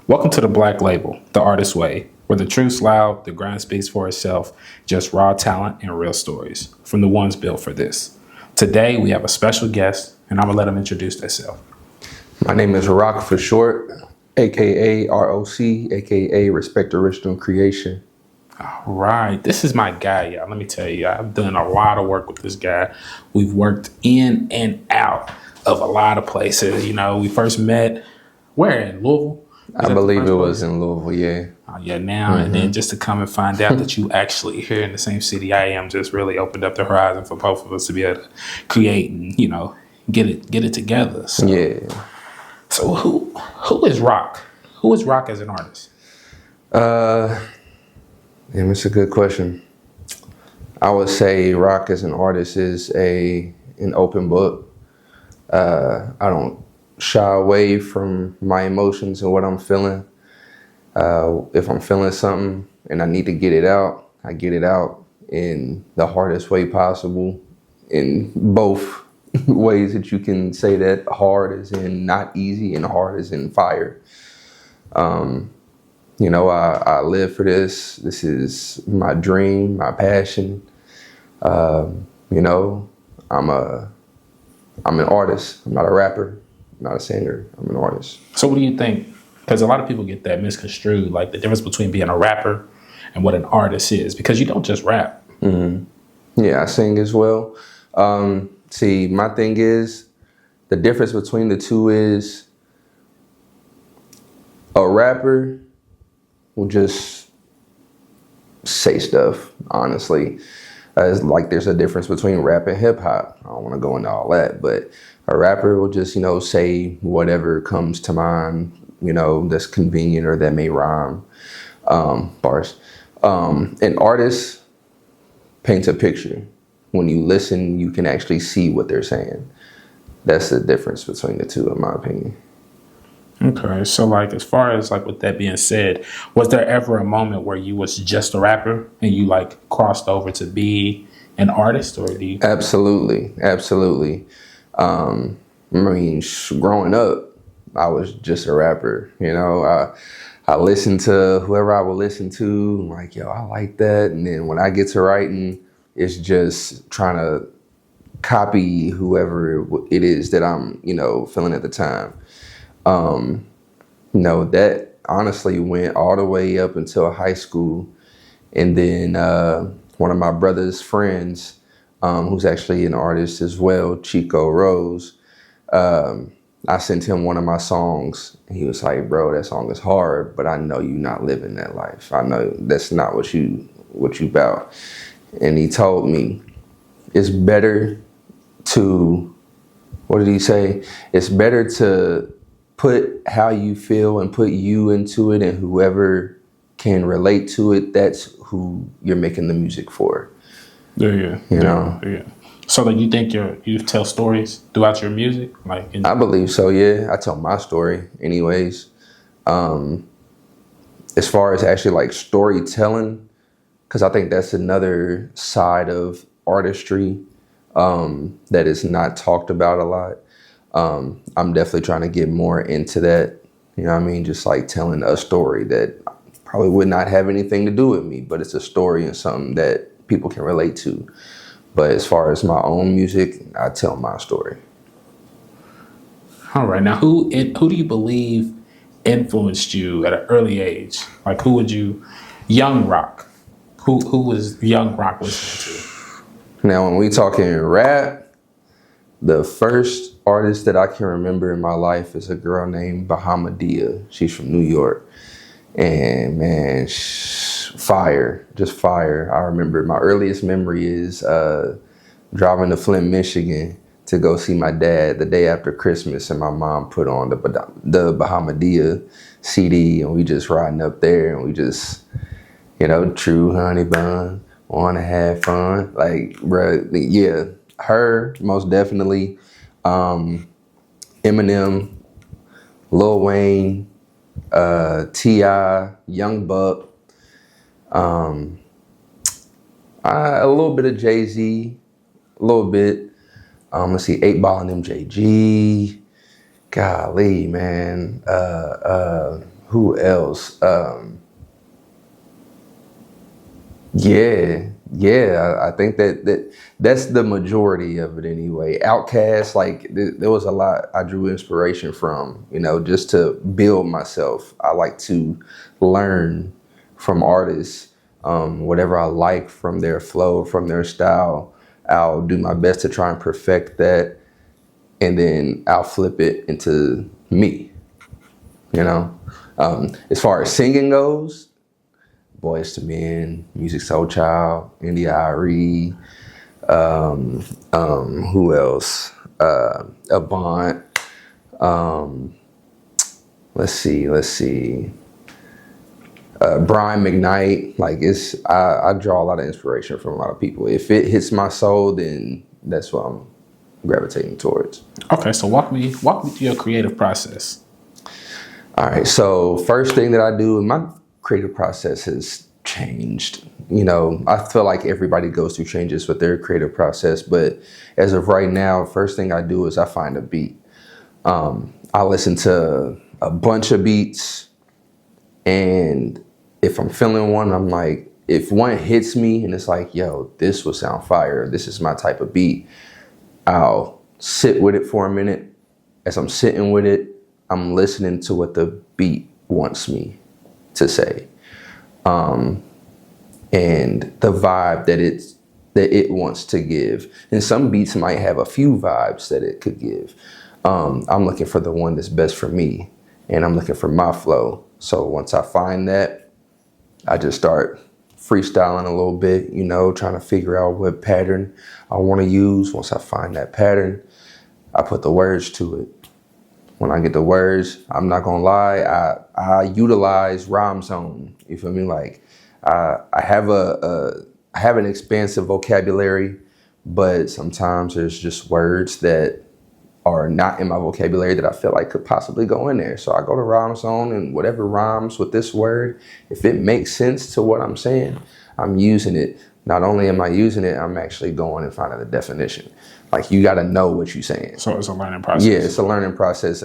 Welcome to the Black Label, the artist way, where the truth's loud, the grind speaks for itself, just raw talent and real stories from the ones built for this. Today, we have a special guest, and I'm going to let him introduce themselves. My name is RocForShort, aka R.O.C, aka Respect Original Creation. All right, this is my guy, y'all. Let me tell you, I've done a lot of work with this guy. We've worked in and out of a lot of places. You know, we first met, where, in Louisville? I believe it was in Louisville, yeah. And then just to come and find out that you actually here in the same city I am just really opened up the horizon for both of us to be able to create and, you know, get it together. So, yeah. So who is R.O.C? Who is R.O.C as an artist? It's a good question. I would say R.O.C as an artist is an open book. I don't shy away from my emotions and what I'm feeling. If I'm feeling something and I need to get it out, I get it out in the hardest way possible, in both ways that you can say that. Hard is in not easy and hard is in fire. I live for this. This is my dream, my passion. I'm an artist. I'm not a rapper. I'm not a singer. I'm an artist. So what do you think? Because a lot of people get that misconstrued, like the difference between being a rapper and what an artist is, because you don't just rap. Mm-hmm. Yeah, I sing as well. See, my thing is, the difference between the two is a rapper will just say stuff, honestly. It's like there's a difference between rap and hip hop. I don't want to go into all that, but a rapper will just, say whatever comes to mind, that's convenient or that may rhyme, bars. An artist paints a picture. When you listen, you can actually see what they're saying. That's the difference between the two, in my opinion. Okay, so as far as with that being said, was there ever a moment where you was just a rapper and you crossed over to be an artist, or do you? Absolutely. Growing up, I was just a rapper. I listened to whoever I would listen to. I'm like, yo, I like that. And then when I get to writing, it's just trying to copy whoever it is that I'm, feeling at the time. That honestly went all the way up until high school. And then one of my brother's friends, who's actually an artist as well, Chico Rose, I sent him one of my songs. He was like, bro, that song is hard, but I know you're not living that life. I know that's not what you about. And he told me, it's better to, what did he say? It's better to put how you feel and put you into it, and whoever can relate to it, that's who you're making the music for. Yeah. So you think you tell stories throughout your music? I believe so, yeah. I tell my story anyways. As far as actually storytelling, because I think that's another side of artistry that is not talked about a lot. I'm definitely trying to get more into that. You know what I mean? Just telling a story that probably would not have anything to do with me, but it's a story and something that people can relate to. But as far as my own music, I tell my story. All right. Now, who do you believe influenced you at an early age? Who would you, young R.O.C? Who was young R.O.C listening to? Now, when we talking rap, the first artist that I can remember in my life is a girl named Bahamadia. She's from New York. And man, fire, just fire. I remember my earliest memory is driving to Flint, Michigan to go see my dad the day after Christmas, and my mom put on the Bahamadia CD, and we just riding up there, and we just, true honey bun, wanna have fun. Bruh, yeah, her, most definitely. Eminem, Lil Wayne, T.I., Young Buck, a little bit of Jay-Z, a little bit. Let's see, 8 Ball and MJG. Golly, man. Who else? I think that's the majority of it anyway. Outkast, like there was a lot I drew inspiration from, just to build myself. I like to learn from artists, whatever I like from their flow, from their style. I'll do my best to try and perfect that, and then I'll flip it into me. As far as singing goes, Boys to Men, Music Soul Child, India.Arie, who else? Avant. Let's see. Brian McKnight. Like I draw a lot of inspiration from a lot of people. If it hits my soul, then that's what I'm gravitating towards. Okay, so walk me through your creative process. All right, so first thing that I do, my creative process has changed. I feel like everybody goes through changes with their creative process, but as of right now, first thing I do is I find a beat. I listen to a bunch of beats, and if I'm feeling one, I'm like, if one hits me and it's like, yo, this will sound fire, this is my type of beat, I'll sit with it for a minute. As I'm sitting with it, I'm listening to what the beat wants me to say, and the vibe that it wants to give. And some beats might have a few vibes that it could give. I'm looking for the one that's best for me, and I'm looking for my flow. So once I find that, I just start freestyling a little bit, trying to figure out what pattern I want to use. Once I find that pattern, I put the words to it. When I get the words, I'm not gonna lie, I utilize rhyme zone. You feel me? Like I have I have an expansive vocabulary, but sometimes there's just words that are not in my vocabulary that I feel like could possibly go in there. So I go to rhyme zone, and whatever rhymes with this word, if it makes sense to what I'm saying, I'm using it. Not only am I using it, I'm actually going and finding the definition. Like, you got to know what you're saying. So it's a learning process. Yeah, it's a learning process.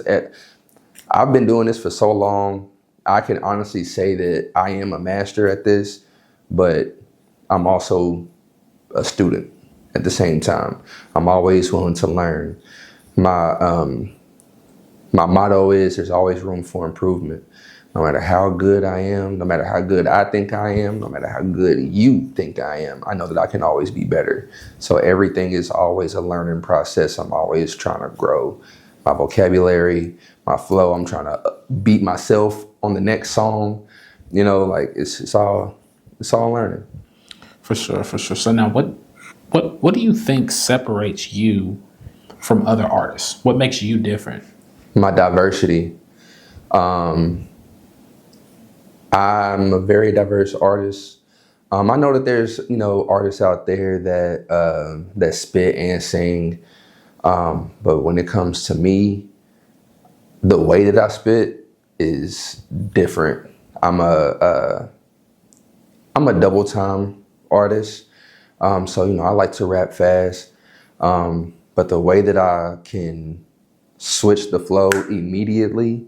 I've been doing this for so long. I can honestly say that I am a master at this, but I'm also a student at the same time. I'm always willing to learn. My motto is there's always room for improvement. No matter how good I am, no matter how good I think I am, no matter how good you think I am, I know that I can always be better. So everything is always a learning process. I'm always trying to grow my vocabulary, my flow. I'm trying to beat myself on the next song. Like it's all learning. For sure. So now what do you think separates you from other artists? What makes you different? My diversity. I'm a very diverse artist. I know that there's, artists out there that spit and sing. But when it comes to me, the way that I spit is different. I'm a double time artist. So, I like to rap fast. But the way that I can switch the flow immediately,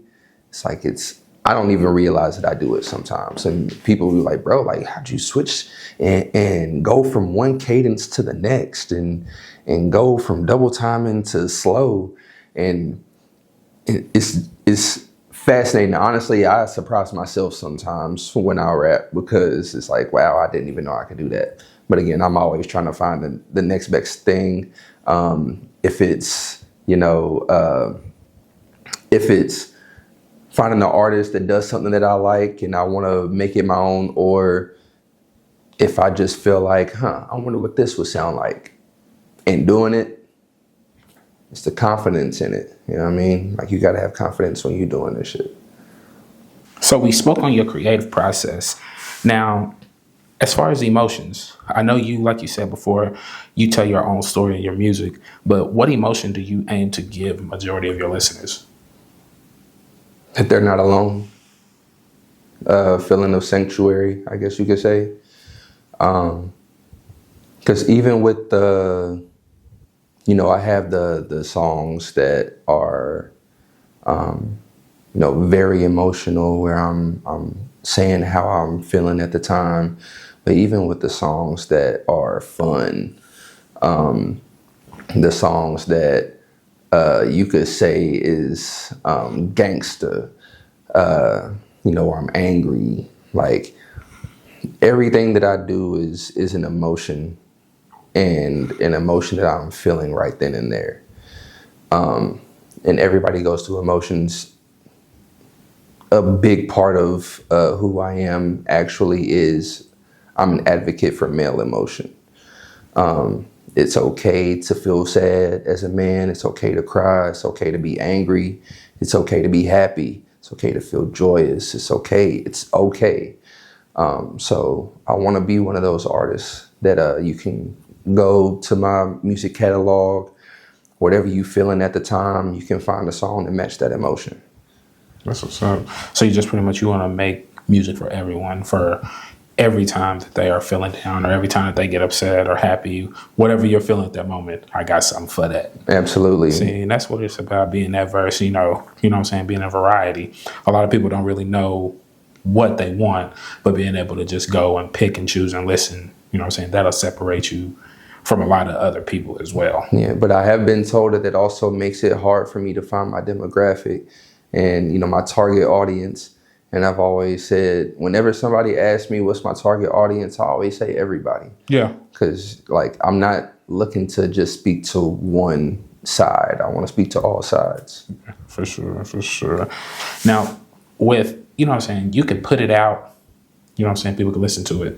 I don't even realize that I do it sometimes. And people will be like, bro, like, how'd you switch and go from one cadence to the next and go from double timing to slow? And it's fascinating. Honestly, I surprise myself sometimes when I rap, because it's like, wow, I didn't even know I could do that. But again, I'm always trying to find the next best thing. If it's, if it's finding an artist that does something that I like and I want to make it my own, or if I just feel like, I wonder what this would sound like, and doing it, it's the confidence in it. You know what I mean? Like, you got to have confidence when you're doing this shit. So we spoke on your creative process. Now, as far as emotions, I know you, like you said before, you tell your own story in your music, but what emotion do you aim to give majority of your listeners? That they're not alone. Feeling of sanctuary, I guess you could say. Because even with I have the songs that are very emotional, where I'm saying how I'm feeling at the time. But even with the songs that are fun, the songs that you could say is gangster, or I'm angry, like everything that I do is an emotion, and an emotion that I'm feeling right then and there. And everybody goes through emotions. A big part of who I am actually is I'm an advocate for male emotion. It's okay to feel sad as a man. It's okay to cry. It's okay to be angry. It's okay to be happy. It's okay to feel joyous. It's okay. It's okay. So I want to be one of those artists that you can go to my music catalog, whatever you feeling at the time, you can find a song to match that emotion. That's what's up. So you want to make music for everyone, for every time that they are feeling down or every time that they get upset or happy, whatever you're feeling at that moment, I got something for that. Absolutely. See, and that's what it's about, being diverse, you know what I'm saying, being a variety. A lot of people don't really know what they want, but being able to just go and pick and choose and listen, that'll separate you from a lot of other people as well. Yeah, but I have been told that also makes it hard for me to find my demographic and, my target audience. And I've always said, whenever somebody asks me what's my target audience, I always say everybody. Yeah. Because, I'm not looking to just speak to one side. I want to speak to all sides. For sure. Now, with, you can put it out, people can listen to it.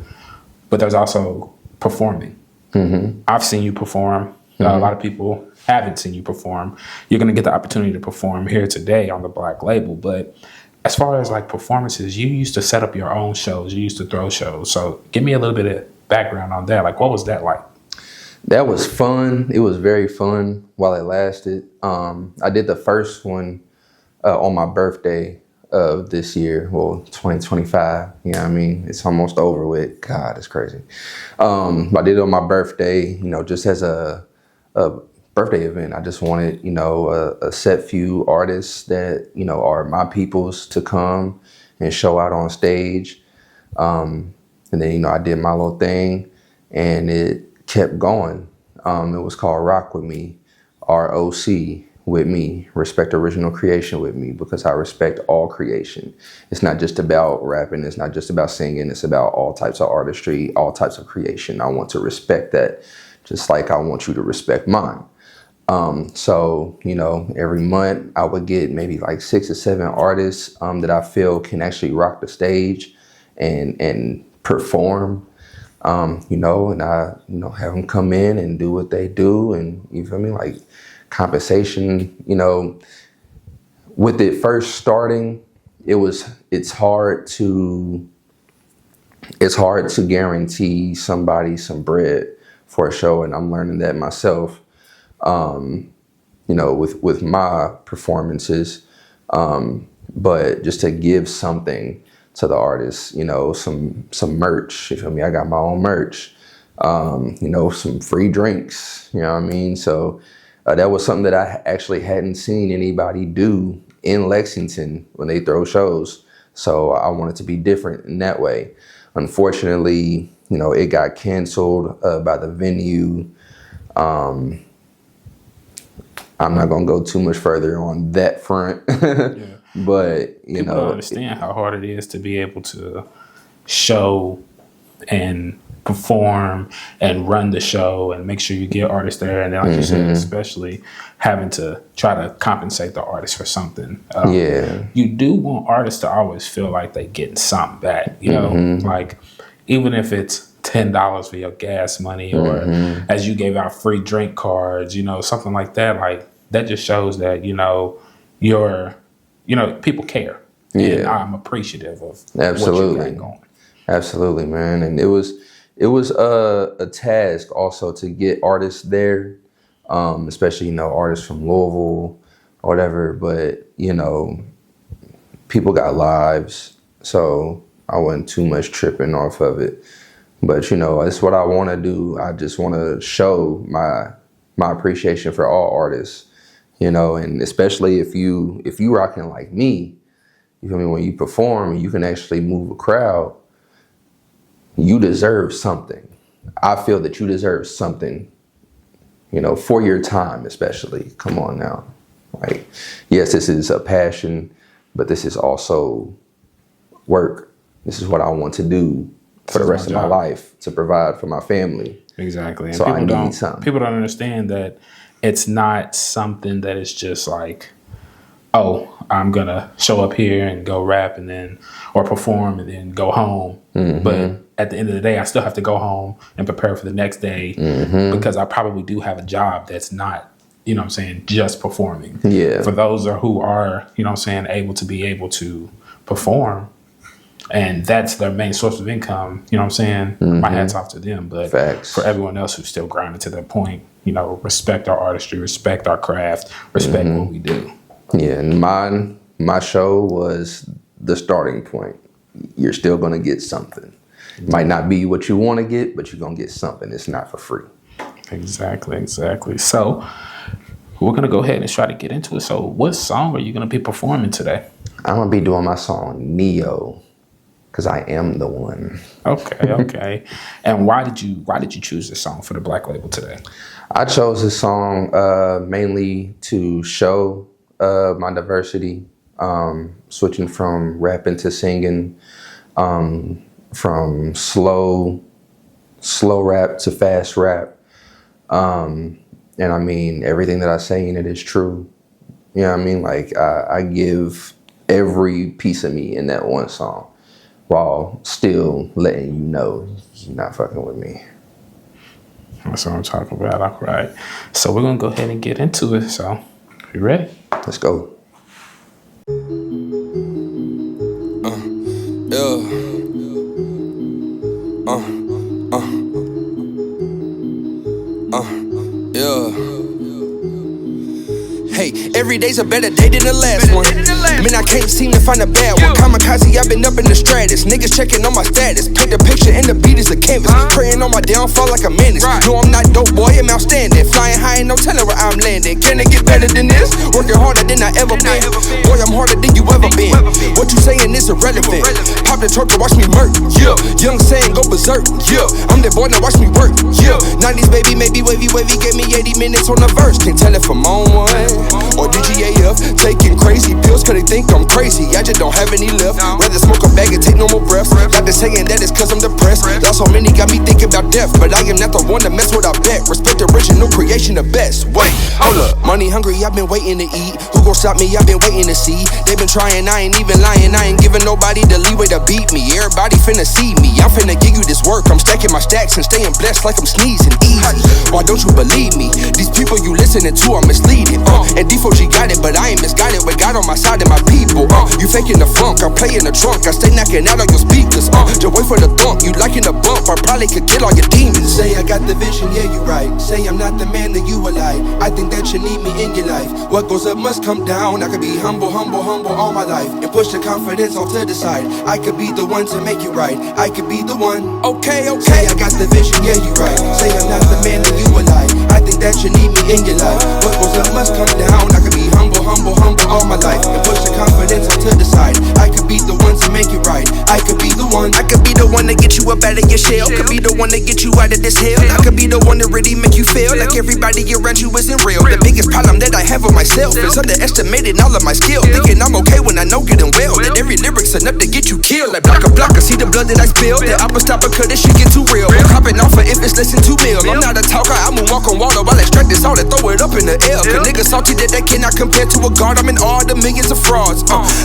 But there's also performing. Mm-hmm. I've seen you perform. Mm-hmm. A lot of people haven't seen you perform. You're going to get the opportunity to perform here today on the Black Label. But as far as performances, you used to set up your own shows. You used to throw shows. So give me a little bit of background on that. What was that like? That was fun. It was very fun while it lasted. I did the first one on my birthday of this year, 2025. You know what I mean? It's almost over with. God, it's crazy. I did it on my birthday, just as a birthday event. I just wanted, a set few artists that, are my peoples to come and show out on stage. And then, I did my little thing and it kept going. It was called Rock With Me, R.O.C. with me, respect original creation with me, because I respect all creation. It's not just about rapping. It's not just about singing. It's about all types of artistry, all types of creation. I want to respect that just like I want you to respect mine. So, every month I would get maybe 6 or 7 artists that I feel can actually rock the stage and perform, and I, have them come in and do what they do. And you feel me? Compensation, with it first starting, it's hard to guarantee somebody some bread for a show. And I'm learning that myself. With my performances, but just to give something to the artists, some merch. You feel me? I got my own merch, some free drinks. You know what I mean? So that was something that I actually hadn't seen anybody do in Lexington when they throw shows. So I wanted to be different in that way. Unfortunately, it got canceled by the venue. I'm not going to go too much further on that front, yeah. But people don't understand how hard it is to be able to show and perform and run the show and make sure you get artists there. And then, like you said, especially having to try to compensate the artist for something. You do want artists to always feel like they getting something back, even if it's $10 for your gas money, or as you gave out free drink cards, something like that. That just shows that, people care. Yeah. And I'm appreciative of Absolutely. what you got going. Absolutely, man. And it was a task also to get artists there, especially, artists from Louisville or whatever. But, people got lives, so I wasn't too much tripping off of it. But, it's what I want to do. I just want to show my appreciation for all artists, and especially if you rocking like me, You feel me? When you perform and you can actually move a crowd, you deserve something. I feel that you deserve something, you know, for your time especially. Come on now. Like, yes, this is a passion, but this is also work. This is what I want to do for the rest of my life, to provide for my family. Exactly. And so I need something. People don't understand that it's not something that is just like, oh, I'm going to show up here and go rap and then, or perform and then go home. Mm-hmm. But at the end of the day, I still have to go home and prepare for the next day because I probably do have a job that's not, you know what I'm saying, just performing. Yeah. For those who are, you know what I'm saying, able to perform, and that's their main source of income, you know what I'm saying, my hat's off to them. But facts. For everyone else who's still grinding to that point, you know, respect our artistry, respect our craft, respect what we do. Yeah, and my show was the starting point. You're still going to get something. It might not be what you want to get, but you're going to get something. It's not for free. Exactly. So we're going to go ahead and try to get into it. So what song are you going to be performing today? I'm going to be doing my song, Neo, because I am the one. Okay. And why did you choose this song for the Black Label today? I chose this song mainly to show my diversity, switching from rapping to singing, from slow rap to fast rap. And I mean, everything that I say in it is true. You know what I mean? Like, I give every piece of me in that one song while still letting you know you're not fucking with me. That's what I'm talking about. All right. So we're going to go ahead and get into it. So, you ready? Let's go. Hey, every day's a better day than the last one. Man, I can't seem to find a bad one. Kamikaze, I've been up in the stratus. Niggas checking on my status. Paint the picture and the beat is a canvas. Praying on my downfall like a menace. No, I'm not dope, boy, I'm outstanding. Flying high and no telling where I'm landing. Can it get better than this? Working harder than I ever been. Boy, I'm harder than you ever been. What you saying is irrelevant. Pop the truck to watch me murk. Yeah, young saying go berserk. Yeah, I'm that boy, now watch me work. Yeah, 90s baby, maybe wavy. Gave me 80 minutes on the verse. Can't tell if I'm on one or DGAF, taking crazy pills cause they think I'm crazy. I just don't have any left. Rather smoke a bag and take no more breaths. Got to saying that it's cause I'm depressed. Lost so many got me thinking about death, but I am not the one to mess with, I bet. Respect the original creation, the best. Wait, hold up, money hungry, I've been waiting to eat. Who gon' stop me? I've been waiting to see. They been trying, I ain't even lying. I ain't giving nobody the leeway to beat me. Everybody finna see me, I'm finna give you this work. I'm stacking my stacks and staying blessed like I'm sneezing easy. Why don't you believe me? These people you listening to are misleading. And D4G got it, but I ain't misguided. With God on my side and my people. You faking the funk, I'm playing the trunk. I stay knocking out on your speakers. Just wait for the thump. You liking the bump, I probably could kill all your demons. Say I got the vision, yeah you right. Say I'm not the man that you were like. I think that you need me in your life. What goes up must come down. I could be humble all my life and push the confidence on to the side. I could be the one to make you right. I could be the one. Okay. Say I got the vision, yeah you right. Say I'm not the man that you were like. I think that you need me in your life. What goes up must come down. I could be humble all my life and push the confidence on to the side. I could be the one to make it right. I could be the one. I could be the one to get you up out of your shell. Could be the one to get you out of this hell. I could be the one to really make you feel like everybody around you isn't real. The biggest problem that I have with myself is underestimating all of my skill. Thinking I'm okay when I know getting well. That every lyric's enough to get you killed. Like blocker, see the blood that I spill. That I'ma stop it cause this shit get too real. I'm hopping off for if it's less than 2 mil. I'm not a talker, I'ma walk on water while I extract this all and throw it up in the air. Cause niggas salty that they cannot compare to a god. I'm in all the millions of frauds.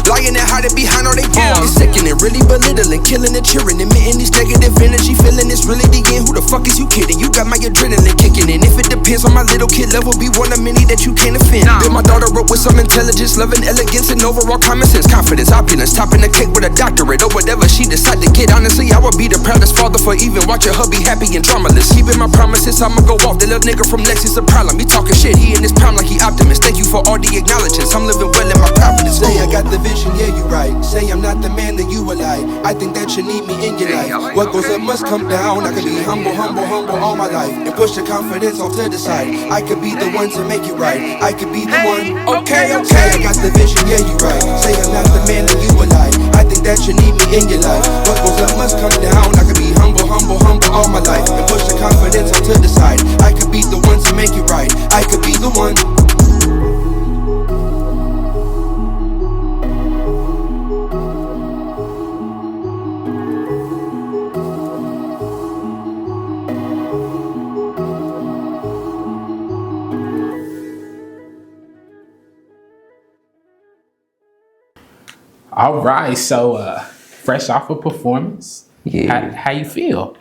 Lying and hiding behind all they bars. It's sickening, really belittling, killing and cheering, emitting this negative energy, feeling it's really the end. Who the fuck is you kidding? You got my adrenaline kicking in. If it depends on my little kid level, be one of many that you can't offend. Build my daughter up with some intelligence, loving elegance, and overall common sense, confidence, opulence, topping the cake with a doctorate or whatever she decide to get. Honestly, I would be the proudest father for even watching her be happy and dramaless. Keeping my promises, I'ma go off. The little nigga from Lex is a problem. He talking shit, he in his pound like he optimist. Thank you for all the acknowledgements. I'm living well in my confidence. Say I got the vision, yeah you right. Say I'm not the man that you were like. I think that you need me in your life. What goes up must come down. I can be humble all my life and push the confidence off to the side. I could be the one to make it right. I could be the one. Okay, I got the vision, yeah, you right. Say I'm not the man and you a lie. I think that you need me in your life. What goes up must come down. I could be humble all my life and push the confidence off to the side. I could be the one to make it right. I could be the one. All right, so fresh off a performance, how you feel?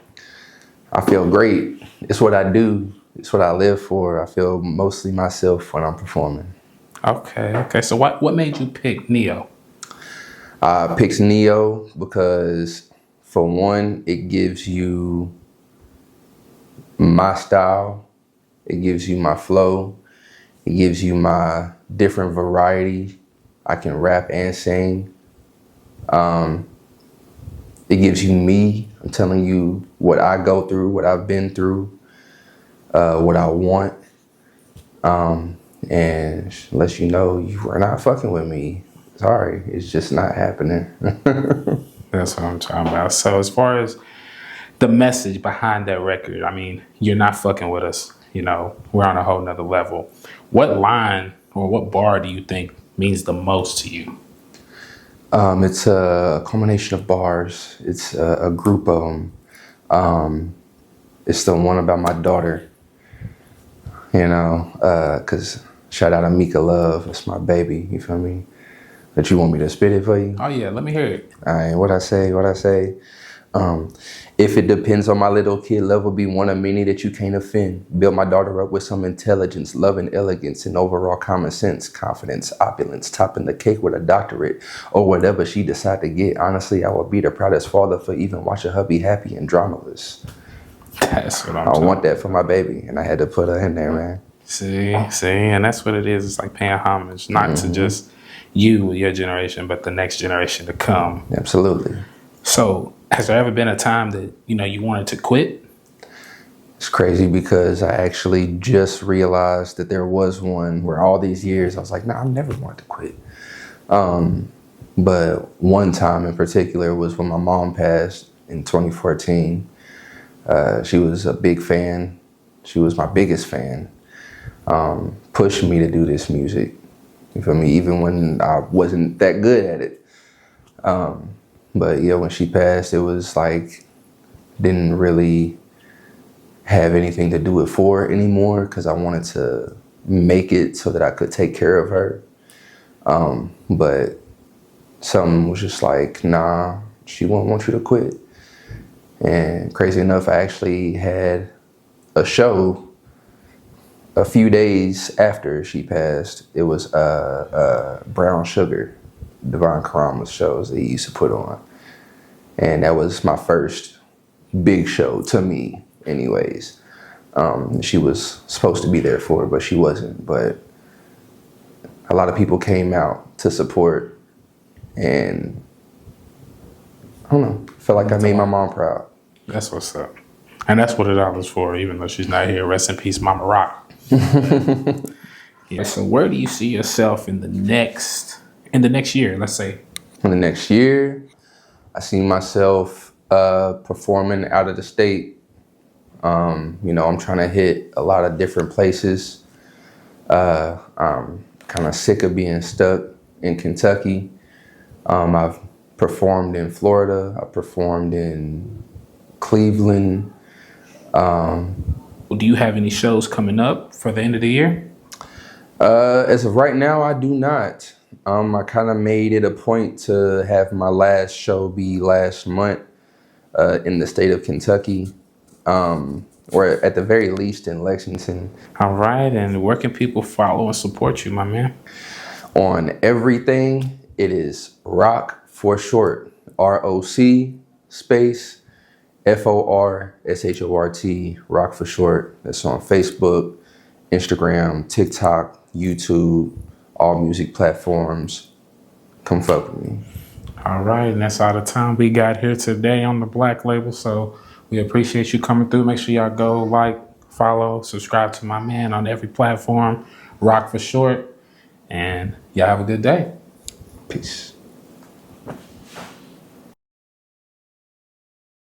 I feel great. It's what I do. It's what I live for. I feel mostly myself when I'm performing. Okay. So what made you pick Neo? I picked Neo because, for one, it gives you my style. It gives you my flow. It gives you my different variety. I can rap and sing. It gives you me. I'm telling you what I go through, what I've been through, what I want. And lets you know you are not fucking with me. Sorry, it's just not happening. That's what I'm talking about. So as far as the message behind that record, I mean, you're not fucking with us. You know, we're on a whole nother level. What line or what bar do you think means the most to you? It's a combination of bars. It's a group of them. It's the one about my daughter, you know, because shout out to Mika Love. It's my baby, you feel me? But you want me to spit it for you? Oh, yeah, let me hear it. All right, what I say? If it depends on my little kid, love will be one of many that you can't offend. Build my daughter up with some intelligence, love and elegance, and overall common sense, confidence, opulence, topping the cake with a doctorate, or whatever she decide to get. Honestly, I will be the proudest father for even watching her be happy and dramaless. That's what I want that for my baby, and I had to put her in there, man. See, and that's what it is. It's like paying homage, not to just you, your generation, but the next generation to come. Absolutely. So, has there ever been a time that, you wanted to quit? It's crazy because I actually just realized that there was one where all these years I was like, nah, I never wanted to quit. But one time in particular was when my mom passed in 2014. She was a big fan. She was my biggest fan. Pushed me to do this music. You feel me? Even when I wasn't that good at it. But yeah, when she passed, it was like, didn't really have anything to do it for anymore because I wanted to make it so that I could take care of her. But something was just like, nah, she won't want you to quit. And crazy enough, I actually had a show a few days after she passed. It was Brown Sugar, Divine Karama's shows that he used to put on. And that was my first big show to me anyways. She was supposed to be there for it, but she wasn't. But a lot of people came out to support, and I don't know, felt like I made my mom proud. That's what's up. And that's what it all is for, even though she's not here. Rest in peace, Mama Rock. Yeah. So where do you see yourself in the next year, let's say? In the next year, I see myself performing out of the state. I'm trying to hit a lot of different places. I'm kind of sick of being stuck in Kentucky. I've performed in Florida. I performed in Cleveland. Do you have any shows coming up for the end of the year? As of right now, I do not. I kind of made it a point to have my last show be last month in the state of Kentucky, or at the very least in Lexington. All right, and where can people follow and support you, my man? On everything, it is RocForShort, R.O.C. space FORSHORT, RocForShort. That's on Facebook, Instagram, TikTok, YouTube, all music platforms. Come fuck with me. All right, and that's all the time we got here today on the Black Label. So we appreciate you coming through. Make sure y'all go like, follow, subscribe to my man on every platform, RocForShort, and y'all have a good day. Peace.